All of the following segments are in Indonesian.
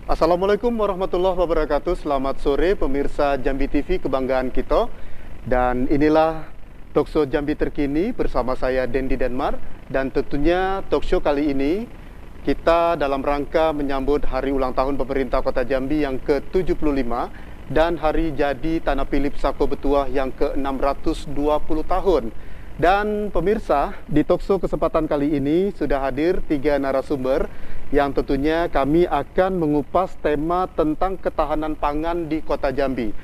Assalamualaikum warahmatullahi wabarakatuh. Selamat sore pemirsa Jambi TV kebanggaan kita. Dan inilah talkshow Jambi terkini bersama saya Dendi Denmar. Dan tentunya talkshow kali ini kita dalam rangka menyambut hari ulang tahun pemerintah Kota Jambi yang ke-75 dan hari jadi Tanah Philip Sako Betuah yang ke-620 tahun. Dan pemirsa, di talkshow kesempatan kali ini sudah hadir 3 narasumber yang tentunya kami akan mengupas tema tentang ketahanan pangan di Kota Jambi.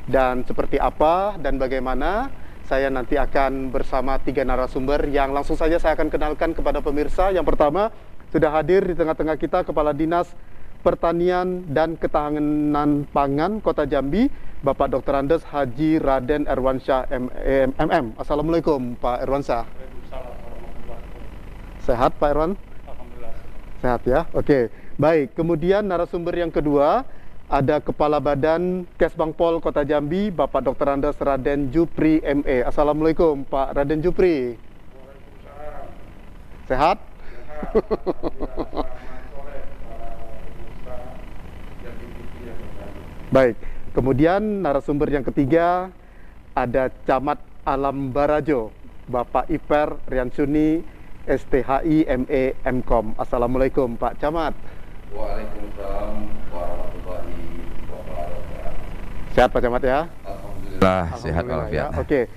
Dan seperti apa dan bagaimana, saya nanti akan bersama 3 narasumber yang langsung saja saya akan kenalkan kepada pemirsa. Yang pertama, sudah hadir di tengah-tengah kita Kepala Dinas Pertanian dan Ketahanan Pangan Kota Jambi, Bapak Dr. Andes Haji Raden Erwansyah MM. Assalamualaikum Pak Erwansyah. Sehat Pak Erwan? Alhamdulillah. Sehat ya? Oke, baik. Kemudian narasumber yang kedua, ada Kepala Badan Kesbangpol Kota Jambi, Bapak Dr. Andes Raden Jupri ME. Assalamualaikum Pak Raden Jupri. Waalaikumsalam. Sehat? Baik. Kemudian narasumber yang ketiga ada Camat Alam Barajo, Bapak Iper Riansuni STHI ME MKOM. Assalamualaikum Pak Camat. Waalaikumsalam warahmatullahi wabarakatuh. Sehat Pak Camat ya? Alhamdulillah sehat walafiat. Ya. Oke.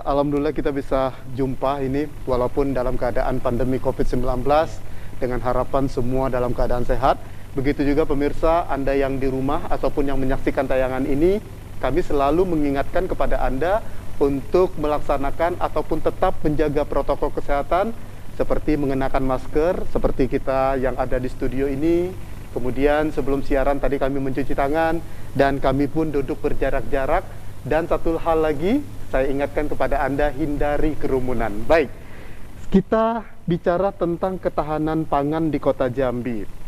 Alhamdulillah kita bisa jumpa ini walaupun dalam keadaan pandemi COVID-19 dengan harapan semua dalam keadaan sehat. Begitu juga pemirsa Anda yang di rumah ataupun yang menyaksikan tayangan ini, kami selalu mengingatkan kepada Anda untuk melaksanakan ataupun tetap menjaga protokol kesehatan seperti mengenakan masker, seperti kita yang ada di studio ini. Kemudian sebelum siaran tadi kami mencuci tangan dan kami pun duduk berjarak-jarak. Dan satu hal lagi, saya ingatkan kepada Anda, hindari kerumunan. Baik, kita bicara tentang ketahanan pangan di Kota Jambi.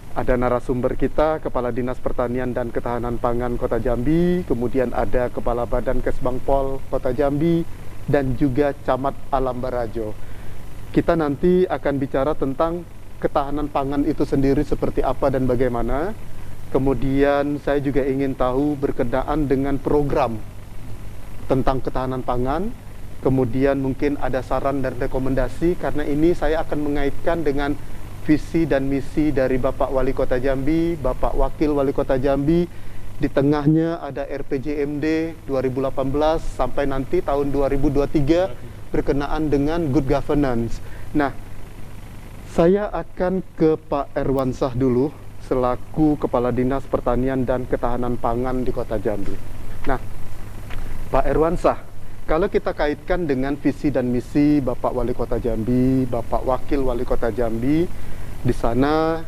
Ada narasumber kita, Kepala Dinas Pertanian dan Ketahanan Pangan Kota Jambi, kemudian ada Kepala Badan Kesbangpol Kota Jambi, dan juga Camat Alam Barajo. Kita nanti akan bicara tentang ketahanan pangan itu sendiri seperti apa dan bagaimana. Kemudian saya juga ingin tahu berkenaan dengan program tentang ketahanan pangan. Kemudian mungkin ada saran dan rekomendasi, karena ini saya akan mengaitkan dengan visi dan misi dari Bapak Wali Kota Jambi, Bapak Wakil Wali Kota Jambi. Di tengahnya ada RPJMD 2018 sampai nanti tahun 2023 berkenaan dengan good governance. Nah, saya akan ke Pak Erwansyah dulu selaku Kepala Dinas Pertanian dan Ketahanan Pangan di Kota Jambi. Nah, Pak Erwansyah, kalau kita kaitkan dengan visi dan misi Bapak Wali Kota Jambi, Bapak Wakil Wali Kota Jambi, di sana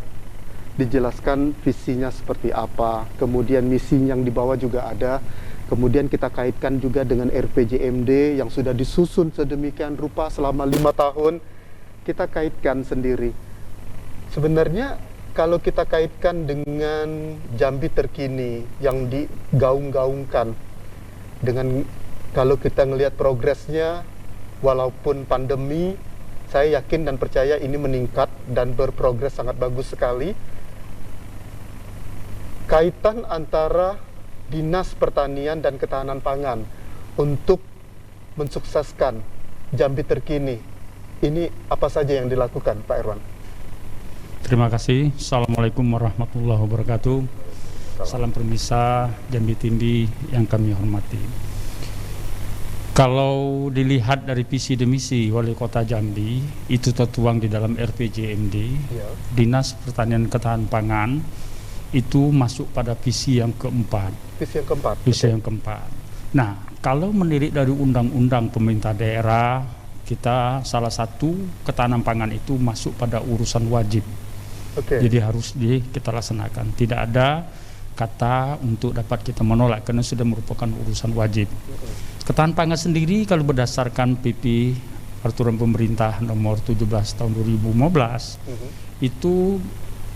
dijelaskan visinya seperti apa, kemudian misi yang dibawa juga ada, kemudian kita kaitkan juga dengan RPJMD yang sudah disusun sedemikian rupa selama 5 tahun, kita kaitkan sendiri. Sebenarnya kalau kita kaitkan dengan Jambi terkini yang digaung-gaungkan, dengan kalau kita ngelihat progresnya, walaupun pandemi, saya yakin dan percaya ini meningkat dan berprogres sangat bagus sekali. Kaitan antara Dinas Pertanian dan Ketahanan Pangan untuk mensukseskan Jambi terkini, ini apa saja yang dilakukan, Pak Erwan? Terima kasih. Assalamualaikum warahmatullahi wabarakatuh. Salam pemirsa Jambi TV yang kami hormati. Kalau dilihat dari visi dan misi Wali Kota Jambi, itu tertuang di dalam RPJMD, Ya. Dinas Pertanian Ketahanan Pangan, itu masuk pada visi yang keempat. Visi yang keempat. Visi yang keempat. Nah, kalau menilik dari undang-undang pemerintah daerah, kita salah satu ketahanan pangan itu masuk pada urusan wajib. Oke. Jadi harus kita laksanakan. Tidak ada kata untuk dapat kita menolak karena sudah merupakan urusan wajib. Ketahanan pangan sendiri kalau berdasarkan PP Peraturan Pemerintah Nomor 17 Tahun 2015 itu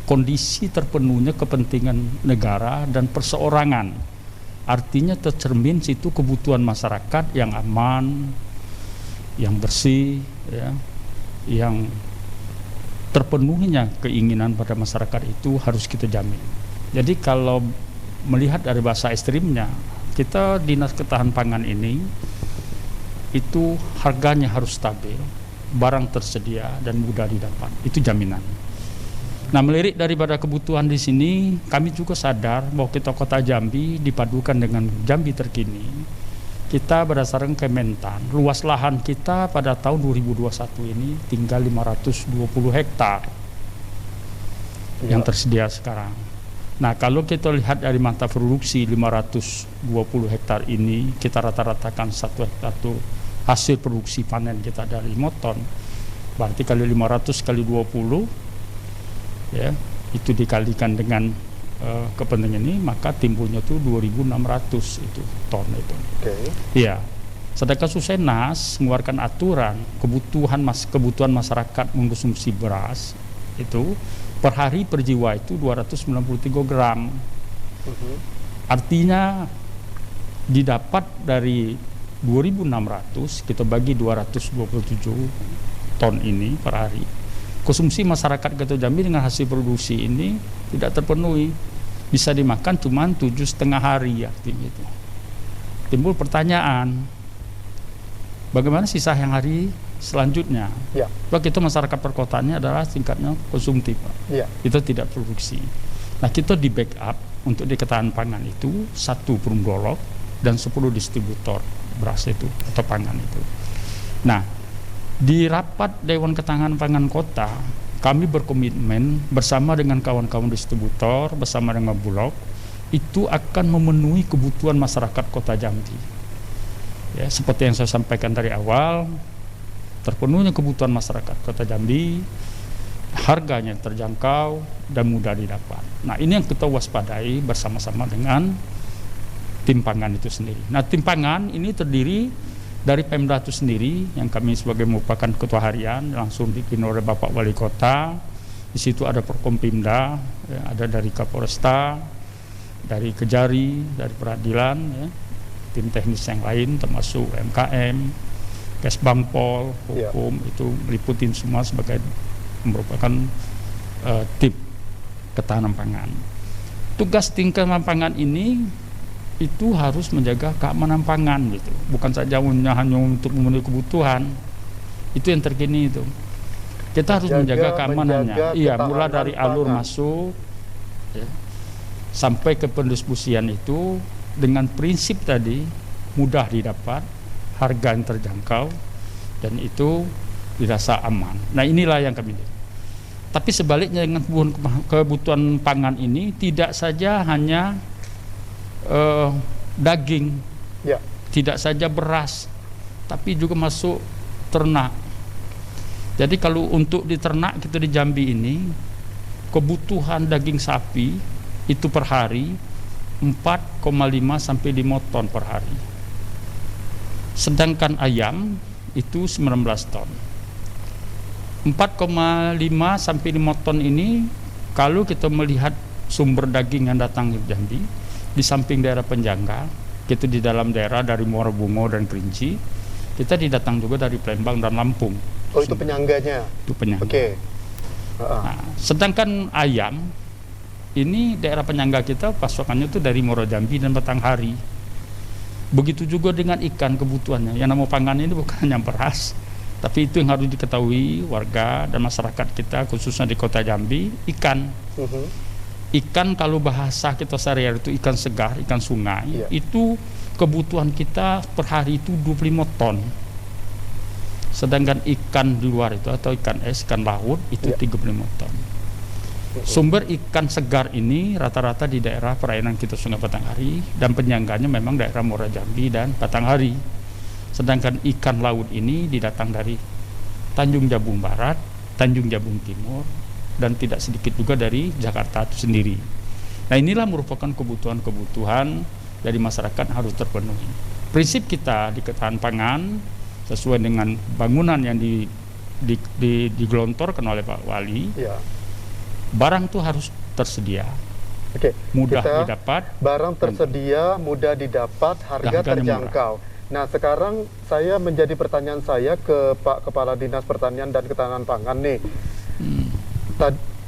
kondisi terpenuhnya kepentingan negara dan perseorangan. Artinya tercermin situ kebutuhan masyarakat yang aman, yang bersih, ya, yang terpenuhinya keinginan pada masyarakat itu harus kita jamin. Jadi kalau melihat dari bahasa ekstrimnya, kita Dinas Ketahanan Pangan ini itu harganya harus stabil, barang tersedia dan mudah didapat. Itu jaminan. Nah, melirik daripada kebutuhan di sini, kami juga sadar bahwa kita Kota Jambi dipadukan dengan Jambi terkini. Kita berdasarkan Kementan, luas lahan kita pada tahun 2021 ini tinggal 520 hektar yang tersedia sekarang. Nah, kalau kita lihat dari mata produksi 520 hektar ini, kita rata-ratakan 1 hektar itu hasil produksi panen kita dari 5 ton. Berarti kali 500 kali 20, ya, itu dikalikan dengan kepentingan ini, maka timbulnya itu 2.600 itu ton itu. Iya. Sedangkan Susenas mengeluarkan aturan kebutuhan masyarakat mengkonsumsi beras itu per hari per jiwa itu 293 gram. Artinya didapat dari 2.600 kita bagi 227 ton ini per hari. Konsumsi masyarakat Kota Jambi dengan hasil produksi ini tidak terpenuhi. Bisa dimakan cuma 7,5 hari artinya itu. Timbul pertanyaan, bagaimana sisa yang hari selanjutnya? Ya. Sebab kita masyarakat perkotaannya adalah tingkatnya konsumtif, Pak. Ya. Kita tidak produksi. Nah, kita di backup untuk di ketahanan pangan itu 1 perum dolok dan 10 distributor beras itu atau pangan itu. Nah, di rapat Dewan Ketahanan Pangan Kota, kami berkomitmen bersama dengan kawan-kawan distributor, bersama dengan Bulog, itu akan memenuhi kebutuhan masyarakat Kota Jambi. Ya, seperti yang saya sampaikan dari awal, terpenuhnya kebutuhan masyarakat Kota Jambi, harganya terjangkau dan mudah didapat. Nah, ini yang kita waspadai bersama-sama dengan tim pangan itu sendiri. Nah, tim pangan ini terdiri dari Pemda itu sendiri, yang kami sebagai merupakan ketua harian langsung dipimpin oleh Bapak Wali Kota. Di situ ada Forkompimda, ya, ada dari Kapolresta, dari Kejari, dari Peradilan, ya, tim teknis yang lain termasuk UMKM, Kesbangpol, Hukum, itu meliputin semua sebagai merupakan tim ketahanan pangan. Tugas tim ketahanan pangan ini itu harus menjaga keamanan pangan gitu, bukan saja hanya untuk memenuhi kebutuhan. Itu yang terkini itu. Kita harus menjaga keamanannya. Iya, mulai dari alur masuk, ya, sampai ke pendistribusian itu dengan prinsip tadi mudah didapat, harga yang terjangkau, dan itu dirasa aman. Nah, inilah yang kami lihat. Tapi sebaliknya dengan kebutuhan pangan ini tidak saja hanya daging, ya, tidak saja beras, tapi juga masuk ternak. Jadi kalau untuk di ternak kita di Jambi ini, kebutuhan daging sapi itu per hari 4,5 sampai 5 ton per hari. Sedangkan ayam itu 19 ton. 4,5 sampai 5 ton ini kalau kita melihat sumber daging yang datang di Jambi, di samping daerah penyangga, kita di dalam daerah dari Muara Bungo dan Kerinci, kita didatang juga dari Palembang dan Lampung. Oh, itu penyangganya? Itu penyangga. Oke. Nah, sedangkan ayam, ini daerah penyangga kita pasokannya itu dari Muara Jambi dan Batanghari. Begitu juga dengan ikan kebutuhannya. Yang nama pangan ini bukan hanya beras, tapi itu yang harus diketahui warga dan masyarakat kita, khususnya di Kota Jambi, ikan. Ikan kalau bahasa kita sehari-hari itu ikan segar, ikan sungai, itu kebutuhan kita per hari itu 25 ton. Sedangkan ikan di luar itu atau ikan es, ikan laut itu 35 ton. Sumber ikan segar ini rata-rata di daerah perairan kita Sungai Batanghari, dan penyangganya memang daerah Muara Jambi dan Batanghari. Sedangkan ikan laut ini didatang dari Tanjung Jabung Barat, Tanjung Jabung Timur, dan tidak sedikit juga dari Jakarta itu sendiri. Nah, inilah merupakan kebutuhan-kebutuhan dari masyarakat harus terpenuhi. Prinsip kita di ketahanan pangan sesuai dengan bangunan yang digelontorkan oleh Pak Wali, barang itu harus tersedia, mudah didapat, barang tersedia, mudah didapat, harga terjangkau. Nah, sekarang menjadi pertanyaan saya ke Pak Kepala Dinas Pertanian dan Ketahanan Pangan nih.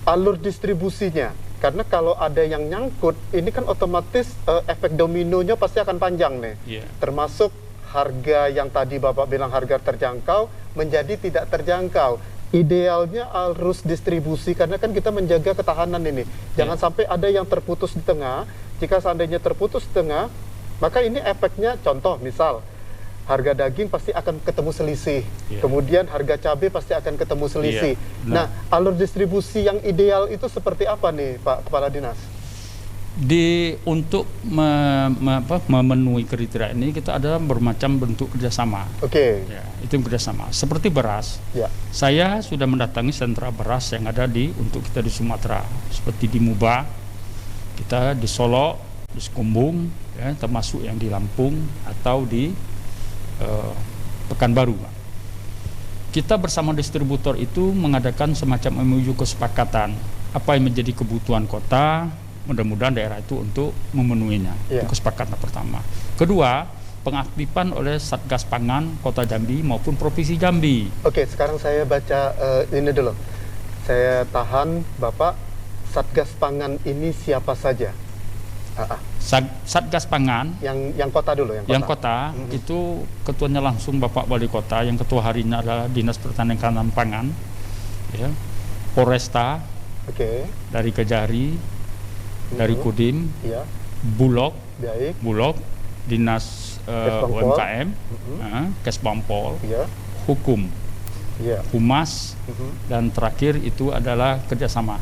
alur distribusinya. Karena kalau ada yang nyangkut, ini kan otomatis efek dominonya pasti akan panjang nih. Termasuk harga yang tadi Bapak bilang harga terjangkau menjadi tidak terjangkau. Idealnya arus distribusi, karena kan kita menjaga ketahanan ini. Jangan sampai ada yang terputus di tengah. Jika seandainya terputus di tengah, maka ini efeknya, contoh misal, harga daging pasti akan ketemu selisih. Kemudian harga cabai pasti akan ketemu selisih. Nah, alur distribusi yang ideal itu seperti apa nih Pak Kepala Dinas? Untuk memenuhi kriteria ini kita ada bermacam bentuk kerjasama. Ya, itu kerjasama. Seperti beras, saya sudah mendatangi sentra beras yang ada untuk kita di Sumatera, seperti di Muba, kita di Solo, di Sekumbung, ya, termasuk yang di Lampung atau di Pekanbaru. Kita bersama distributor itu mengadakan semacam MOU kesepakatan apa yang menjadi kebutuhan kota, mudah-mudahan daerah itu untuk memenuhinya. Itu kesepakatan pertama. Kedua, pengaktifan oleh Satgas Pangan Kota Jambi maupun Provinsi Jambi. Oke, sekarang saya baca ini dulu. Saya tahan, Bapak. Satgas Pangan ini siapa saja? Satgas Pangan yang kota dulu, yang kota itu ketuanya langsung Bapak Wali Kota, yang ketua harinya adalah Dinas Pertanian Pangan, ya, Polresta, dari Kejari, dari Kodim, Bulog, Dinas UMKM, Kesbangpol, Hukum, Humas, dan terakhir itu adalah kerjasama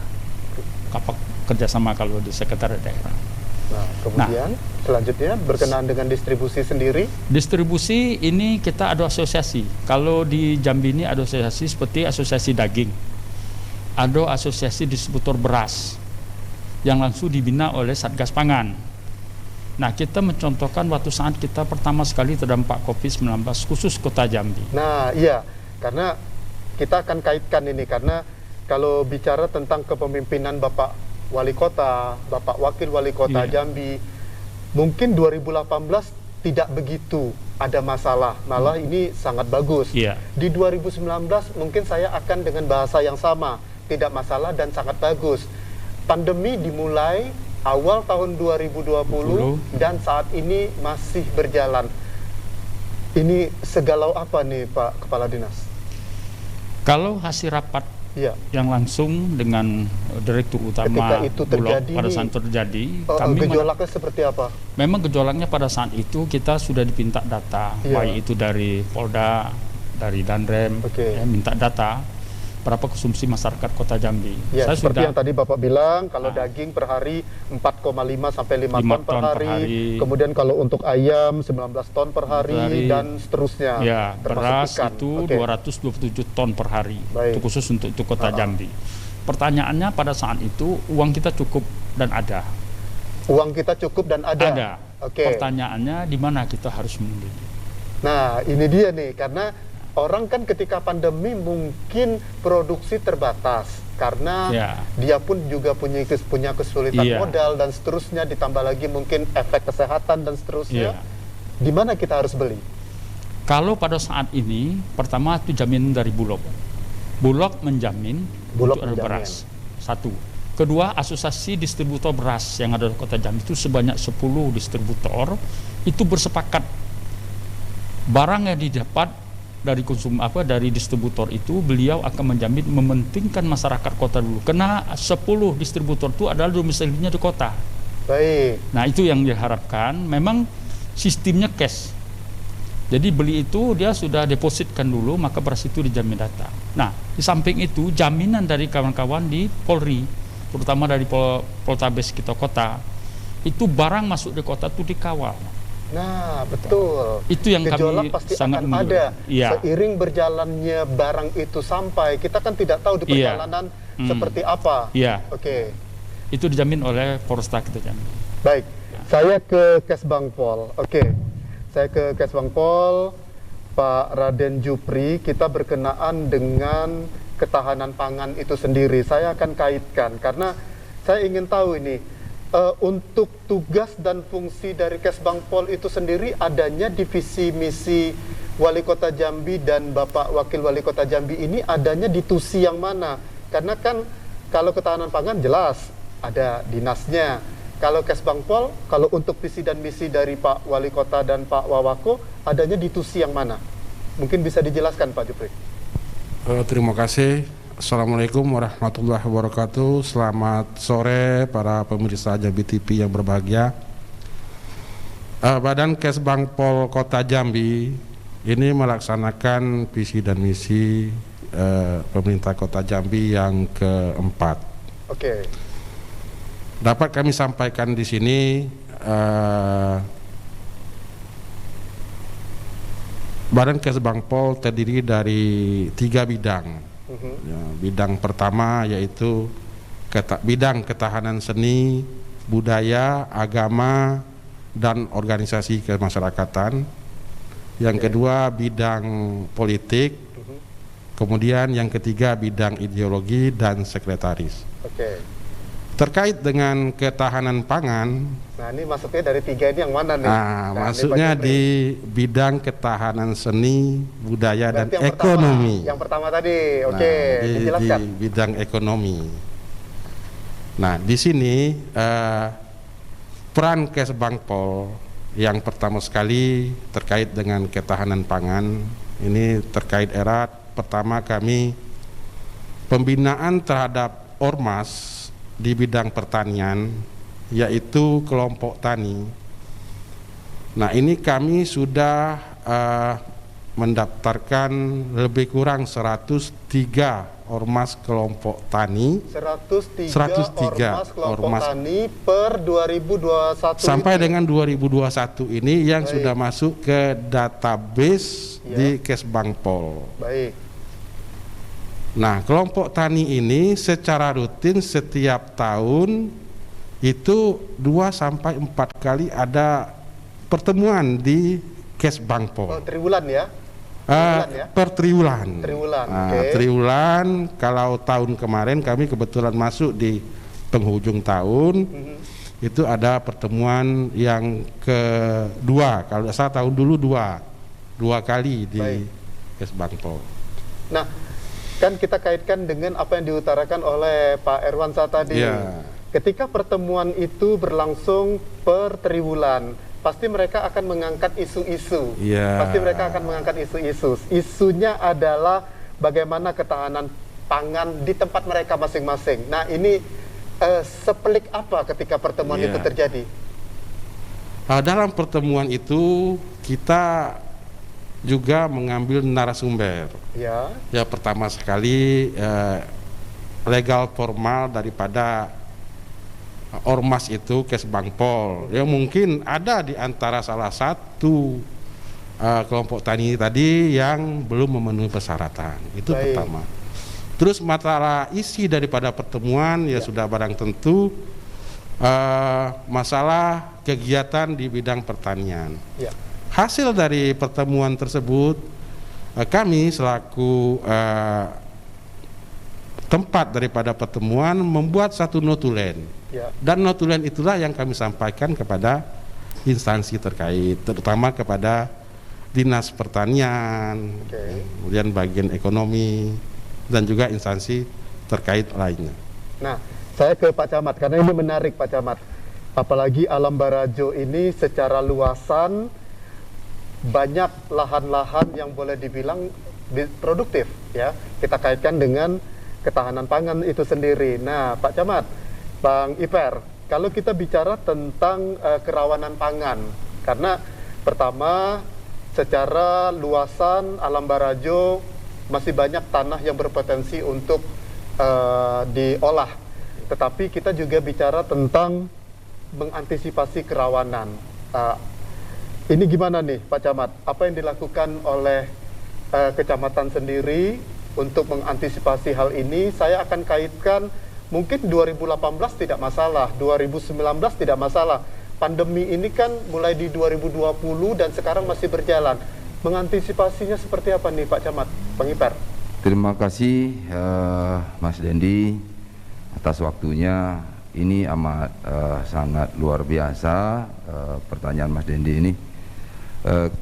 kalau di Sekretariat Daerah. Nah, kemudian selanjutnya berkenaan dengan distribusi sendiri. Distribusi ini kita ada asosiasi. Kalau di Jambi ini ada asosiasi seperti asosiasi daging, ada asosiasi distributor beras yang langsung dibina oleh Satgas Pangan. Nah, kita mencontohkan waktu saat kita pertama sekali terdampak COVID-19 khusus Kota Jambi. Nah, iya, karena kita akan kaitkan ini, karena kalau bicara tentang kepemimpinan Bapak Wali Kota, Bapak Wakil Wali Kota Jambi, mungkin 2018 tidak begitu ada masalah, malah ini sangat bagus. Di 2019 mungkin saya akan dengan bahasa yang sama, tidak masalah dan sangat bagus. Pandemi dimulai awal tahun 2020 dan saat ini masih berjalan. Ini segalau apa nih Pak Kepala Dinas? Kalau hasil rapat yang langsung dengan Direktur Utama Bulog pada saat terjadi, kami gejolaknya seperti apa? Memang gejolaknya pada saat itu kita sudah dipinta data, baik itu dari Polda, dari Danrem, minta data berapa konsumsi masyarakat Kota Jambi. Saya seperti yang tadi Bapak bilang, kalau daging per hari 4,5 sampai 5 ton per hari. Kemudian kalau untuk ayam 19 ton per hari dan seterusnya. Beras ikan. Itu 227 ton per hari. Itu khusus untuk Kota Jambi. Pertanyaannya pada saat itu uang kita cukup dan ada. Uang kita cukup dan ada. Ada. Pertanyaannya di mana kita harus membeli. Nah, ini dia nih, karena orang kan ketika pandemi mungkin produksi terbatas karena dia pun juga punya kesulitan modal dan seterusnya, ditambah lagi mungkin efek kesehatan dan seterusnya. Di mana kita harus beli? Kalau pada saat ini, pertama itu jaminan dari Bulog. Bulog menjamin untuk beras. Satu. Kedua, asosiasi distributor beras yang ada di Kota Jambi itu sebanyak 10 distributor itu bersepakat barang yang didapat dari distributor itu, beliau akan menjamin mementingkan masyarakat kota dulu, karena 10 distributor itu adalah domisilinya di kota. Nah, itu yang diharapkan. Memang sistemnya cash, jadi beli itu dia sudah depositkan dulu, maka beras itu dijamin data. Nah, di samping itu jaminan dari kawan-kawan di Polri, terutama dari Poltabes kita kota, itu barang masuk di kota itu dikawal. Nah, betul. Itu yang gejolak kami pasti sangat akan ada. Seiring berjalannya barang itu sampai, kita kan tidak tahu di perjalanan seperti apa. Itu dijamin oleh Polresta kita Jambi. Baik, saya ke Kesbangpol. Saya ke Kesbangpol, Pak Raden Jupri. Kita berkenaan dengan ketahanan pangan itu sendiri. Saya akan kaitkan karena saya ingin tahu ini. Untuk tugas dan fungsi dari Kesbangpol itu sendiri, adanya divisi misi Wali Kota Jambi dan Bapak Wakil Wali Kota Jambi ini adanya di TUSI yang mana? Karena kan kalau ketahanan pangan jelas ada dinasnya. Kalau Kesbangpol, kalau untuk visi dan misi dari Pak Wali Kota dan Pak Wawako, adanya di TUSI yang mana? Mungkin bisa dijelaskan Pak Jupri. Terima kasih. Assalamualaikum warahmatullahi wabarakatuh. Selamat sore para pemirsa Jambi TV yang berbahagia. Badan Kesbangpol Kota Jambi ini melaksanakan visi dan misi pemerintah Kota Jambi yang keempat. Oke. Dapat kami sampaikan di sini, Badan Kesbangpol terdiri dari 3 bidang. Ya, bidang pertama yaitu bidang ketahanan seni, budaya, agama, dan organisasi kemasyarakatan. Yang kedua bidang politik, kemudian yang ketiga bidang ideologi dan sekretaris. Oke. Terkait dengan ketahanan pangan, Nah ini maksudnya dari 3 ini yang mana nih? nah maksudnya di bidang ketahanan seni, budaya, dan Berarti yang ekonomi. Yang pertama tadi, oke, Nah, dijelaskan. di bidang ekonomi. Nah di sini peran Kesbangpol yang pertama sekali terkait dengan ketahanan pangan ini terkait erat. Pertama kami pembinaan terhadap ormas di bidang pertanian, yaitu kelompok tani. Nah ini kami sudah mendaftarkan lebih kurang 103 ormas kelompok tani. 103 ormas tani per 2021 sampai ini. dengan 2021 ini yang Baik. sudah masuk ke database Ya. di Kesbangpol. Baik. Nah, kelompok tani ini secara rutin setiap tahun itu 2-4 kali ada pertemuan di Kesbangpol. Oh, triwulan ya? Triwulan ya? Per triwulan. Triwulan, Nah, oke. triwulan, kalau tahun kemarin kami kebetulan masuk di penghujung tahun, itu ada pertemuan yang kedua. Kalau saya tahun dulu dua kali di Baik. Kesbangpol. Nah, kan kita kaitkan dengan apa yang diutarakan oleh Pak Erwansa tadi. Ya. Ketika pertemuan itu berlangsung per triwulan, pasti mereka akan mengangkat isu-isu. Ya. Pasti mereka akan mengangkat isu-isu. Isunya adalah bagaimana ketahanan pangan di tempat mereka masing-masing. Nah, ini sepelik apa ketika pertemuan Ya. itu terjadi? Dalam pertemuan itu kita juga mengambil narasumber. Ya. Ya, pertama sekali legal formal daripada ormas itu Kesbangpol. Ya mungkin ada di antara salah satu kelompok tani tadi yang belum memenuhi persyaratan. Itu Baik. pertama. Terus masalah isi daripada pertemuan ya sudah barang tentu masalah kegiatan di bidang pertanian. Ya. Hasil dari pertemuan tersebut, kami selaku tempat daripada pertemuan membuat satu notulen. Ya. Dan notulen itulah yang kami sampaikan kepada instansi terkait, terutama kepada Dinas Pertanian, Oke. kemudian bagian ekonomi, dan juga instansi terkait lainnya. Nah, saya ke Pak Camat karena ini menarik Pak Camat. Apalagi Alam Barajo ini secara luasan banyak lahan-lahan yang boleh dibilang produktif ya. Kita kaitkan dengan ketahanan pangan itu sendiri. Nah, Pak Camat, Bang Iper, kalau kita bicara tentang kerawanan pangan, karena pertama secara luasan Alam Barajo masih banyak tanah yang berpotensi untuk diolah. Tetapi kita juga bicara tentang mengantisipasi kerawanan. Ini gimana nih Pak Camat? Apa yang dilakukan oleh kecamatan sendiri untuk mengantisipasi hal ini? Saya akan kaitkan mungkin 2018 tidak masalah, 2019 tidak masalah. Pandemi ini kan mulai di 2020 dan sekarang masih berjalan. Mengantisipasinya seperti apa nih Pak Camat, Bang Iper? Terima kasih Mas Dendi atas waktunya. Ini amat sangat luar biasa pertanyaan Mas Dendi ini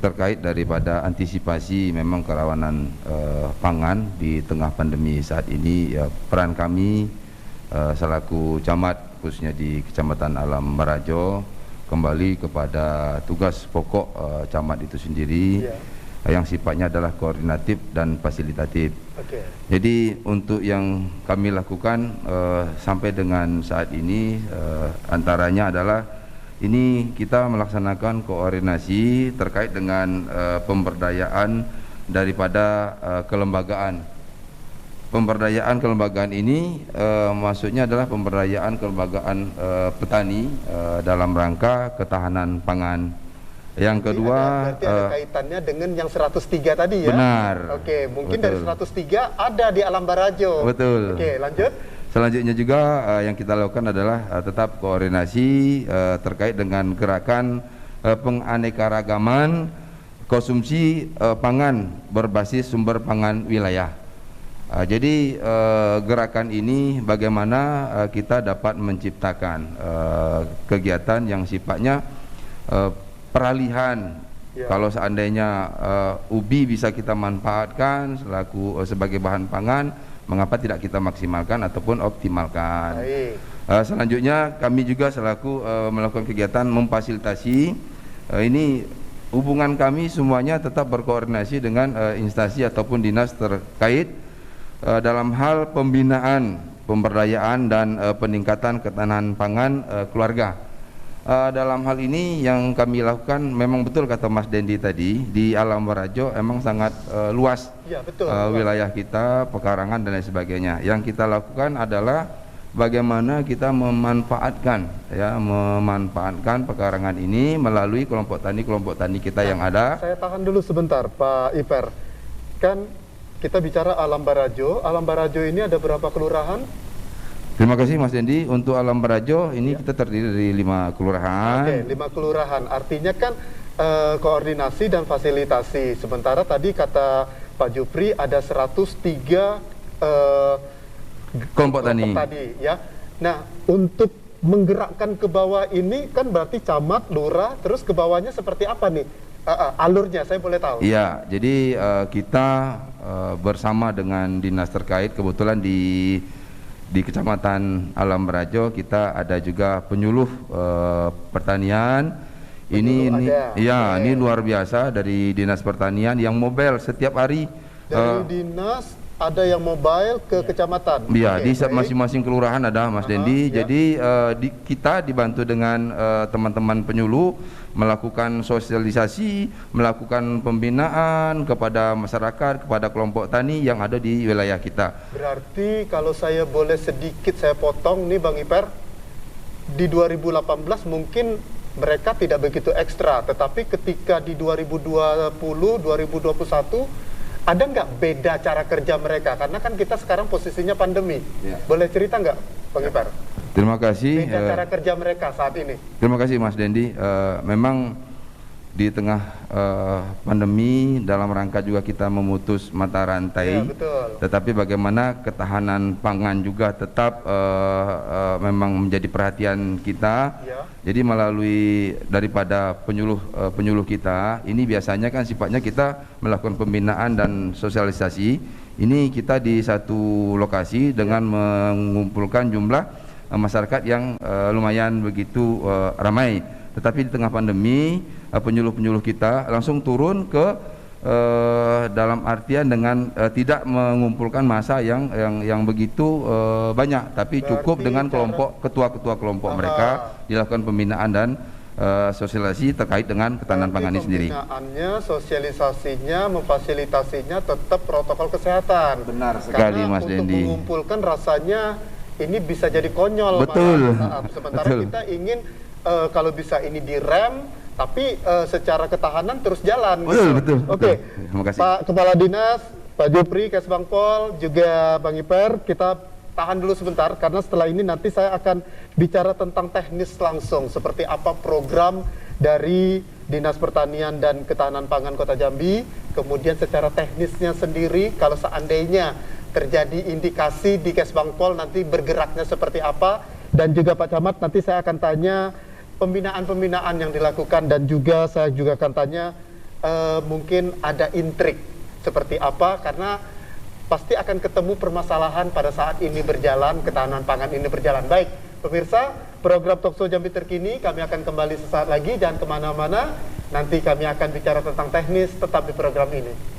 terkait daripada antisipasi memang kerawanan pangan di tengah pandemi saat ini. Ya, peran kami selaku camat khususnya di Kecamatan Alam Barajo kembali kepada tugas pokok camat itu sendiri, yang sifatnya adalah koordinatif dan fasilitatif. Jadi untuk yang kami lakukan sampai dengan saat ini antaranya adalah ini kita melaksanakan koordinasi terkait dengan pemberdayaan daripada kelembagaan. Pemberdayaan kelembagaan ini maksudnya adalah pemberdayaan kelembagaan petani dalam rangka ketahanan pangan. Yang kedua, berarti ada kaitannya dengan yang 103 tadi ya? Benar. Oke, mungkin betul. Dari 103 ada di Alam Barajo. Betul. Oke, lanjut. Selanjutnya juga yang kita lakukan adalah tetap koordinasi terkait dengan gerakan penganekaragaman konsumsi pangan berbasis sumber pangan wilayah. Jadi gerakan ini bagaimana kita dapat menciptakan kegiatan yang sifatnya peralihan. Kalau seandainya ubi bisa kita manfaatkan selaku sebagai bahan pangan, mengapa tidak kita maksimalkan ataupun optimalkan. Selanjutnya kami juga selaku melakukan kegiatan memfasilitasi. Ini hubungan kami semuanya tetap berkoordinasi dengan instansi ataupun dinas terkait dalam hal pembinaan, pemberdayaan dan peningkatan ketahanan pangan keluarga. Dalam hal ini yang kami lakukan memang betul kata Mas Dendi tadi, di Alam Barajo emang sangat luas wilayah kita, pekarangan dan lain sebagainya. Yang kita lakukan adalah bagaimana kita memanfaatkan pekarangan ini melalui kelompok tani kita yang ada. Saya tahan dulu sebentar Pak Iper. Kan kita bicara Alam Barajo. Alam Barajo ini ada berapa kelurahan? Terima kasih Mas Dendi. Untuk Alam Barajo ini kita terdiri dari 5 kelurahan. Oke, 5 kelurahan. Artinya kan koordinasi dan fasilitasi. Sementara tadi kata Pak Jupri ada 103 kelompok tani ya. Nah, untuk menggerakkan ke bawah ini kan berarti camat, lurah, terus ke bawahnya seperti apa nih? Alurnya saya boleh tahu? Iya, jadi kita bersama dengan dinas terkait, kebetulan di Kecamatan Alam Barajo kita ada juga penyuluh pertanian. Ini luar biasa dari dinas pertanian yang mobile setiap hari. Dari dinas ada yang mobile ke kecamatan. Iya, di masing-masing kelurahan ada Mas Dendi. Jadi kita dibantu dengan teman-teman penyuluh melakukan sosialisasi, melakukan pembinaan kepada masyarakat, kepada kelompok tani yang ada di wilayah kita. Berarti kalau saya boleh sedikit saya potong nih Bang Iper, di 2018 mungkin mereka tidak begitu ekstra, tetapi ketika di 2020, 2021 ada nggak beda cara kerja mereka? Karena kan kita sekarang posisinya pandemi. Boleh cerita nggak Bang Iper? Terima kasih. Beda cara kerja mereka saat ini. Terima kasih Mas Dendi. Memang di tengah pandemi dalam rangka juga kita memutus mata rantai. Tetapi bagaimana ketahanan pangan juga tetap memang menjadi perhatian kita. Jadi melalui daripada penyuluh kita, ini biasanya kan sifatnya kita melakukan pembinaan dan sosialisasi. Ini kita di satu lokasi dengan mengumpulkan jumlah masyarakat yang lumayan begitu ramai. Tetapi di tengah pandemi penyuluh-penyuluh kita langsung turun ke dalam artian dengan tidak mengumpulkan massa yang begitu banyak, tapi cukup dengan kelompok ketua-ketua kelompok mereka dilakukan pembinaan dan sosialisasi terkait dengan ketahanan pangan ini sendiri. Pembinaannya, sosialisasinya, memfasilitasinya tetap protokol kesehatan. Benar sekali Mas Dendi. Untuk mengumpulkan rasanya ini bisa jadi konyol. Betul. Sementara kita ingin kalau bisa ini direm, tapi secara ketahanan terus jalan. Betul. Oke. Terima kasih. Pak Kepala Dinas, Pak Jupri, Kesbangpol, juga Bang Iper, kita tahan dulu sebentar karena setelah ini nanti saya akan bicara tentang teknis langsung seperti apa program dari Dinas Pertanian dan Ketahanan Pangan Kota Jambi, kemudian secara teknisnya sendiri kalau seandainya terjadi indikasi di Kesbangpol nanti bergeraknya seperti apa, dan juga Pak Camat nanti saya akan tanya pembinaan-pembinaan yang dilakukan, dan juga saya juga akan tanya mungkin ada intrik seperti apa, karena pasti akan ketemu permasalahan pada saat ini berjalan, ketahanan pangan ini berjalan. Baik, pemirsa, program Talkshow Jambi Terkini kami akan kembali sesaat lagi, jangan kemana-mana, nanti kami akan bicara tentang teknis, tetap di program ini.